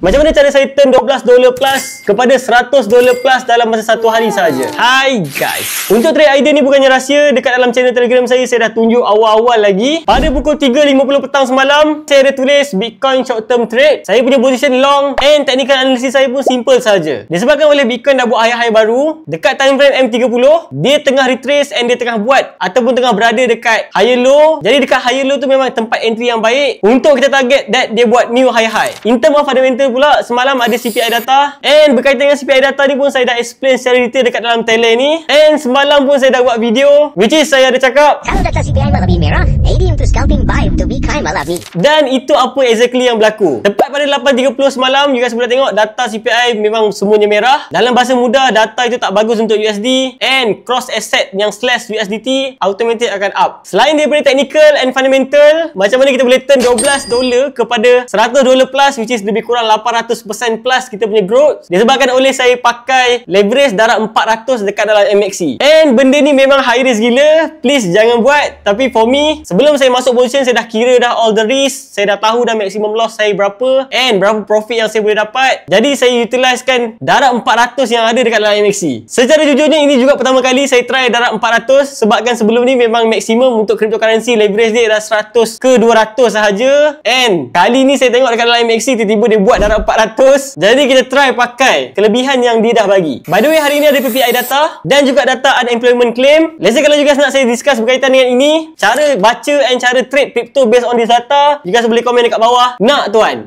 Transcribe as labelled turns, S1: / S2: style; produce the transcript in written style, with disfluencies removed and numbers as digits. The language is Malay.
S1: Macam mana cara saya turn $12 plus kepada $100 plus dalam masa satu hari sahaja? Hai guys, untuk trade idea ni bukannya rahsia. Dekat dalam channel Telegram saya dah tunjuk awal-awal lagi. Pada pukul 3.50 petang semalam, saya ada tulis Bitcoin short term trade. Saya punya position long and technical analysis saya pun simple saja. Disebabkan oleh Bitcoin dah buat high baru dekat time frame M30, dia tengah retrace and dia tengah buat ataupun tengah berada dekat higher low. Jadi dekat higher low tu memang tempat entry yang baik untuk kita target that dia buat new high. In term of fundamental pula, semalam ada CPI data and berkaitan dengan CPI data ni pun saya dah explain secara detail dekat dalam Telegram ni, and semalam pun saya dah buat video which is saya ada cakap
S2: kalau data CPI malah lebih merah, AD untuk scalping, buy untuk Bitcoin malah ni.
S1: Dan itu apa exactly yang berlaku. Tepat pada 8.30 semalam, you guys boleh tengok data CPI memang semuanya merah. Dalam bahasa mudah, data itu tak bagus untuk USD and cross asset yang slash USDT automatic akan up. Selain daripada technical and fundamental, macam mana kita boleh turn $12 kepada $100 plus, which is lebih kurang 800% plus kita punya growth, disebabkan oleh saya pakai leverage darab 400 dekat dalam MXC. And benda ni memang high risk gila, please jangan buat. Tapi for me, sebelum saya masuk position, saya dah kira dah all the risk, saya dah tahu dah maximum loss saya berapa and berapa profit yang saya boleh dapat. Jadi saya utilisekan darab 400 yang ada dekat dalam MXC. Secara jujurnya ini juga pertama kali saya try darab 400, sebabkan sebelum ni memang maksimum untuk cryptocurrency leverage dia adalah 100 ke 200 sahaja, and kali ni saya tengok dekat dalam MXC tiba-tiba dia buat darab 400. Jadi kita try pakai kelebihan yang dia dah bagi. By the way, hari ni ada PPI data dan juga data unemployment claim. Let's say kalau you guys nak saya discuss berkaitan dengan ini, cara baca and cara trade crypto based on this data, you guys boleh komen dekat bawah. Nak tuan?